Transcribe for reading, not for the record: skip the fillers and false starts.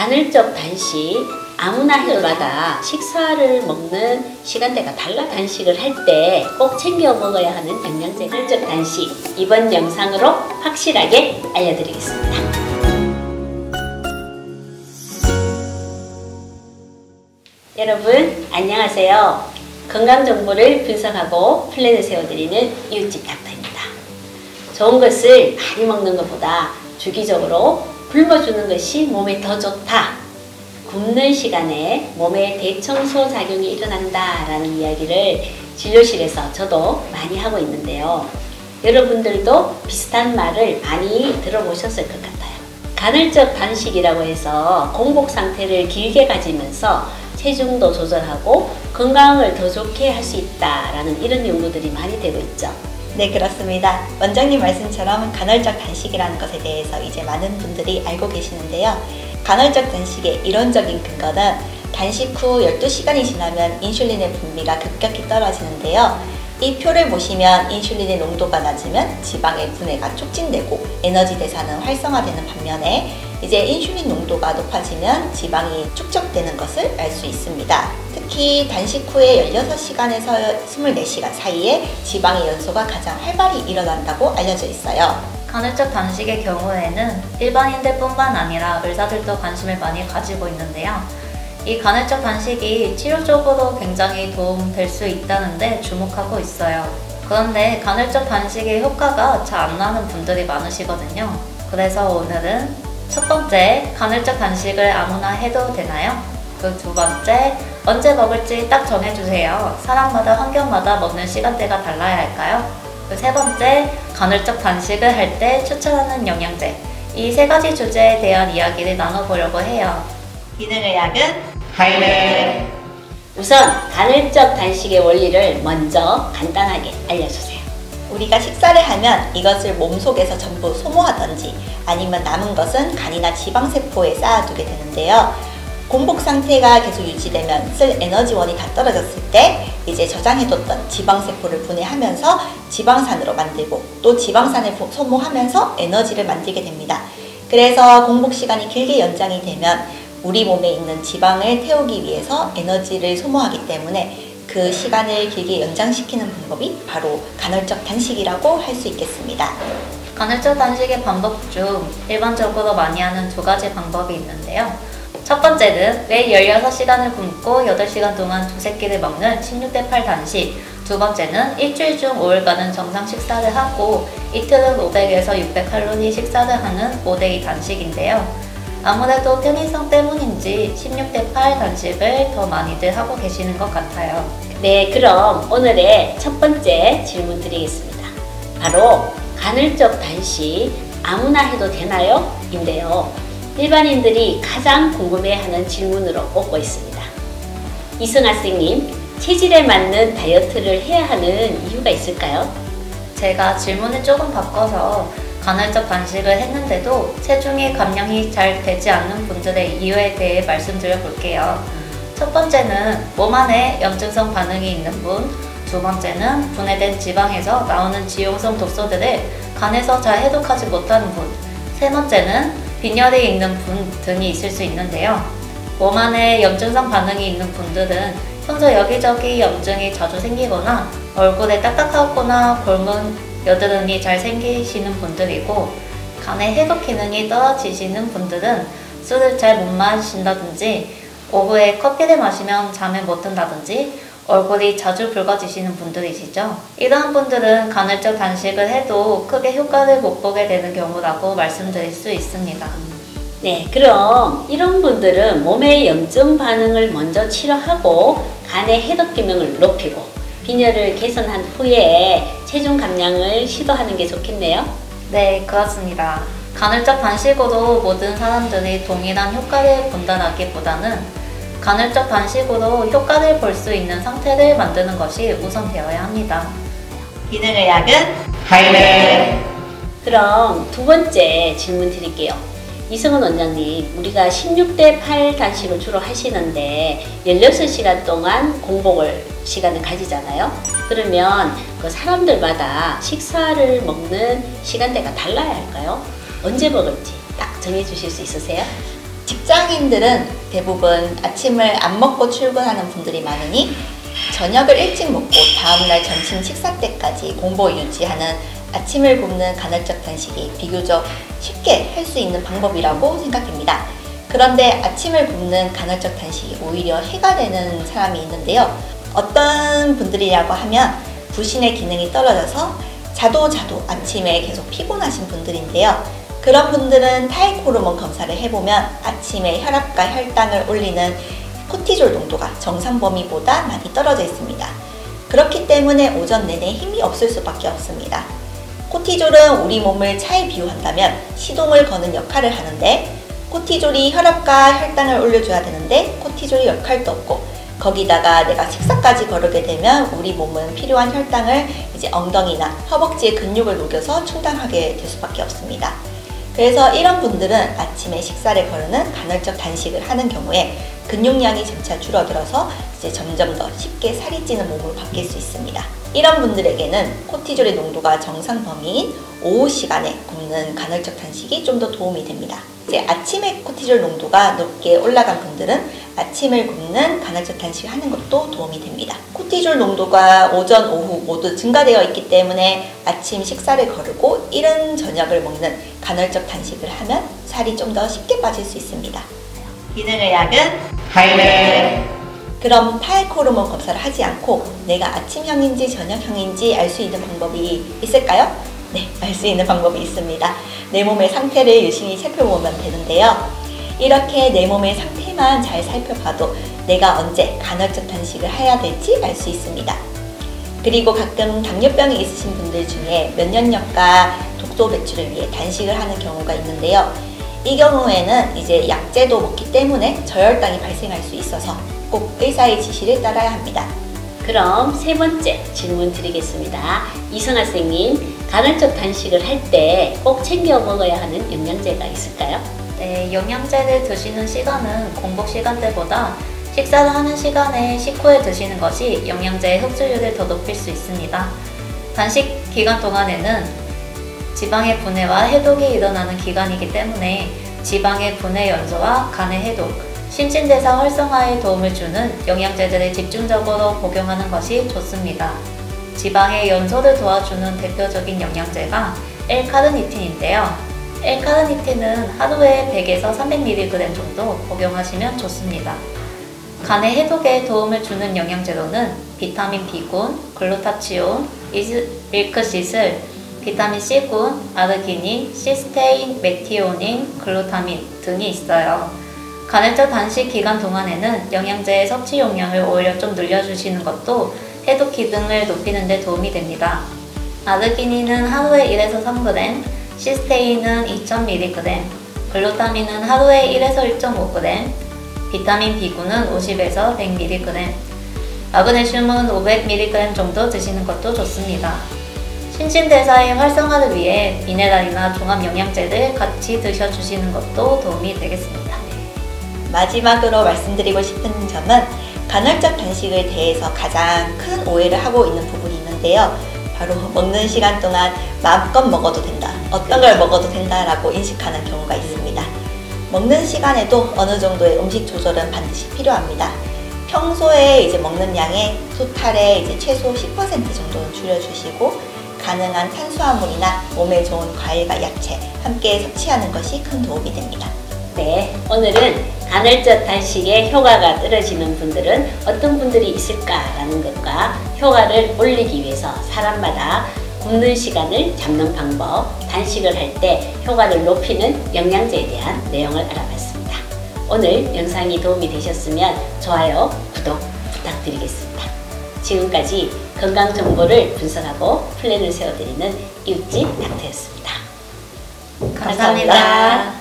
간헐적 단식, 아무나 해마다 식사를 먹는 시간대가 달라. 단식을 할 때 꼭 챙겨 먹어야 하는 영양제 간헐적 단식, 이번 영상으로 확실하게 알려드리겠습니다. 여러분 안녕하세요. 건강정보를 분석하고 플랜을 세워드리는 이웃집 닥터입니다. 좋은 것을 많이 먹는 것보다 주기적으로 굶어주는 것이 몸에 더 좋다. 굶는 시간에 몸에 대청소 작용이 일어난다 라는 이야기를 진료실에서 저도 많이 하고 있는데요. 여러분들도 비슷한 말을 많이 들어보셨을 것 같아요. 간헐적 단식이라고 해서 공복 상태를 길게 가지면서 체중도 조절하고 건강을 더 좋게 할 수 있다라는 이런 연구들이 많이 되고 있죠. 네, 그렇습니다. 원장님 말씀처럼 간헐적 단식이라는 것에 대해서 이제 많은 분들이 알고 계시는데요. 간헐적 단식의 이론적인 근거는 단식 후 12시간이 지나면 인슐린의 분비가 급격히 떨어지는데요. 이 표를 보시면 인슐린의 농도가 낮으면 지방의 분해가 촉진되고 에너지 대사는 활성화되는 반면에 이제 인슐린 농도가 높아지면 지방이 축적되는 것을 알 수 있습니다. 특히 단식 후에 16시간에서 24시간 사이에 지방의 연소가 가장 활발히 일어난다고 알려져 있어요. 간헐적 단식의 경우에는 일반인들 뿐만 아니라 의사들도 관심을 많이 가지고 있는데요. 이 간헐적 단식이 치료적으로 굉장히 도움될 수 있다는데 주목하고 있어요. 그런데 간헐적 단식의 효과가 잘 안 나는 분들이 많으시거든요. 그래서 오늘은 첫 번째, 간헐적 단식을 아무나 해도 되나요? 그 두 번째, 언제 먹을지 딱 정해주세요. 사람마다 환경마다 먹는 시간대가 달라야 할까요? 그 세 번째, 간헐적 단식을 할 때 추천하는 영양제. 이 세 가지 주제에 대한 이야기를 나눠보려고 해요. 기능의학은 하이네. 우선 간헐적 단식의 원리를 먼저 간단하게 알려주세요. 우리가 식사를 하면 이것을 몸속에서 전부 소모하던지 아니면 남은 것은 간이나 지방세포에 쌓아두게 되는데요. 공복 상태가 계속 유지되면 쓸 에너지원이 다 떨어졌을 때 이제 저장해뒀던 지방세포를 분해하면서 지방산으로 만들고 또 지방산을 소모하면서 에너지를 만들게 됩니다. 그래서 공복 시간이 길게 연장이 되면 우리 몸에 있는 지방을 태우기 위해서 에너지를 소모하기 때문에 그 시간을 길게 연장시키는 방법이 바로 간헐적 단식이라고 할 수 있겠습니다. 간헐적 단식의 방법 중 일반적으로 많이 하는 두 가지 방법이 있는데요. 첫 번째는 매일 16시간을 굶고 8시간 동안 두세 끼를 먹는 16대8 단식. 두 번째는 일주일 중 5일간은 정상 식사를 하고 이틀은 500에서 600칼로리 식사를 하는 5대2 단식인데요. 아무래도 편의성 때문인지 16대8 단식을 더 많이들 하고 계시는 것 같아요. 네, 그럼 오늘의 첫 번째 질문 드리겠습니다. 바로 간헐적 단식 아무나 해도 되나요? 인데요. 일반인들이 가장 궁금해하는 질문으로 꼽고 있습니다. 이승아 선생님, 체질에 맞는 다이어트를 해야 하는 이유가 있을까요? 제가 질문을 조금 바꿔서 간헐적 단식을 했는데도 체중이 감량이 잘 되지 않는 분들의 이유에 대해 말씀드려 볼게요. 첫 번째는 몸 안에 염증성 반응이 있는 분, 두 번째는 분해된 지방에서 나오는 지용성 독소들을 간에서 잘 해독하지 못하는 분, 세 번째는 빈혈이 있는 분 등이 있을 수 있는데요. 몸 안에 염증성 반응이 있는 분들은 평소 여기저기 염증이 자주 생기거나 얼굴에 딱딱하거나 곪은 여드름이 잘 생기시는 분들이고, 간의 해독 기능이 떨어지시는 분들은 술을 잘 못 마신다든지 오후에 커피를 마시면 잠을 못 든다든지 얼굴이 자주 붉어지시는 분들이시죠. 이러한 분들은 간헐적 단식을 해도 크게 효과를 못 보게 되는 경우라고 말씀드릴 수 있습니다. 네, 그럼 이런 분들은 몸의 염증 반응을 먼저 치료하고 간의 해독 기능을 높이고 빈혈을 개선한 후에 체중 감량을 시도하는 게 좋겠네요. 네, 그렇습니다. 간헐적 단식으로 모든 사람들이 동일한 효과를 본다기보다는 간헐적 단식으로 효과를 볼 수 있는 상태를 만드는 것이 우선되어야 합니다. 기능의학은 하이네. 그럼 두 번째 질문 드릴게요. 이승은 원장님, 우리가 16대8 단식을 주로 하시는데 16시간 동안 공복을 시간을 가지잖아요. 그러면 그 사람들마다 식사를 먹는 시간대가 달라야 할까요? 언제 먹을지 딱 정해 주실 수 있으세요? 직장인들은 대부분 아침을 안 먹고 출근하는 분들이 많으니 저녁을 일찍 먹고 다음날 점심 식사 때까지 공복 유지하는 아침을 굶는 간헐적 단식이 비교적 쉽게 할 수 있는 방법이라고 생각됩니다. 그런데 아침을 굶는 간헐적 단식이 오히려 해가 되는 사람이 있는데요. 어떤 분들이라고 하면 부신의 기능이 떨어져서 자도 아침에 계속 피곤하신 분들인데요. 그런 분들은 타액 호르몬 검사를 해보면 아침에 혈압과 혈당을 올리는 코티졸 농도가 정상 범위보다 많이 떨어져 있습니다. 그렇기 때문에 오전 내내 힘이 없을 수밖에 없습니다. 코티졸은 우리 몸을 차에 비유한다면 시동을 거는 역할을 하는데, 코티졸이 혈압과 혈당을 올려줘야 되는데 코티졸이 역할도 없고, 거기다가 내가 식사까지 거르게 되면 우리 몸은 필요한 혈당을 이제 엉덩이나 허벅지의 근육을 녹여서 충당하게 될 수밖에 없습니다. 그래서 이런 분들은 아침에 식사를 거르는 간헐적 단식을 하는 경우에 근육량이 점차 줄어들어서 이제 점점 더 쉽게 살이 찌는 몸으로 바뀔 수 있습니다. 이런 분들에게는 코티졸의 농도가 정상 범위인 오후 시간에 굶는 간헐적 단식이 좀 더 도움이 됩니다. 이제 아침에 코티졸 농도가 높게 올라간 분들은 아침을 굶는 간헐적 단식을 하는 것도 도움이 됩니다. 코티졸 농도가 오전, 오후 모두 증가되어 있기 때문에 아침 식사를 거르고 이른 저녁을 먹는 간헐적 단식을 하면 살이 좀 더 쉽게 빠질 수 있습니다. 기능의학은 하이네. 그럼 타액 호르몬 검사를 하지 않고 내가 아침형인지 저녁형인지 알 수 있는 방법이 있을까요? 네, 알 수 있는 방법이 있습니다. 내 몸의 상태를 유심히 살펴보면 되는데요. 이렇게 내 몸의 상태만 잘 살펴봐도 내가 언제 간헐적 단식을 해야 될지 알 수 있습니다. 그리고 가끔 당뇨병이 있으신 분들 중에 면역력과 독소 배출을 위해 단식을 하는 경우가 있는데요. 이 경우에는 이제 약제도 먹기 때문에 저혈당이 발생할 수 있어서 꼭 의사의 지시를 따라야 합니다. 그럼 세 번째 질문 드리겠습니다. 이승아 선생님, 간헐적 단식을 할 때 꼭 챙겨 먹어야 하는 영양제가 있을까요? 네, 영양제를 드시는 시간은 공복 시간대보다 식사를 하는 시간에 식후에 드시는 것이 영양제의 흡수율을 더 높일 수 있습니다. 단식 기간 동안에는 지방의 분해와 해독이 일어나는 기간이기 때문에 지방의 분해 연소와 간의 해독, 신진대사 활성화에 도움을 주는 영양제들을 집중적으로 복용하는 것이 좋습니다. 지방의 연소를 도와주는 대표적인 영양제가 L-카르니틴인데요. L-카르니틴은 하루에 100에서 300mg 정도 복용하시면 좋습니다. 간의 해독에 도움을 주는 영양제로는 비타민 B군, 글루타치온, 밀크시슬, 비타민 C군, 아르기닌, 시스테인, 메티오닌, 글루타민 등이 있어요. 간헐적 단식 기간 동안에는 영양제의 섭취 용량을 오히려 좀 늘려주시는 것도 해독 기능을 높이는 데 도움이 됩니다. 아르기닌은 하루에 1에서 3g, 시스테인은 2000mg, 글루타민은 하루에 1에서 1.5g, 비타민 B군은 50에서 100mg, 마그네슘은 500mg 정도 드시는 것도 좋습니다. 신진대사의 활성화를 위해 미네랄이나 종합영양제를 같이 드셔주시는 것도 도움이 되겠습니다. 마지막으로 말씀드리고 싶은 점은 간헐적 단식에 대해서 가장 큰 오해를 하고 있는 부분이 있는데요. 바로 먹는 시간 동안 마음껏 먹어도 된다, 어떤 걸 먹어도 된다라고 인식하는 경우가 있습니다. 먹는 시간에도 어느 정도의 음식 조절은 반드시 필요합니다. 평소에 이제 먹는 양의 토탈의 이제 최소 10% 정도는 줄여주시고 가능한 탄수화물이나 몸에 좋은 과일과 야채 함께 섭취하는 것이 큰 도움이 됩니다. 네, 오늘은 간헐적 단식의 효과가 떨어지는 분들은 어떤 분들이 있을까라는 것과 효과를 올리기 위해서 사람마다 굶는 시간을 잡는 방법, 단식을 할 때 효과를 높이는 영양제에 대한 내용을 알아봤습니다. 오늘 영상이 도움이 되셨으면 좋아요, 구독 부탁드리겠습니다. 지금까지 건강 정보를 분석하고 플랜을 세워드리는 이웃집 닥터였습니다. 감사합니다.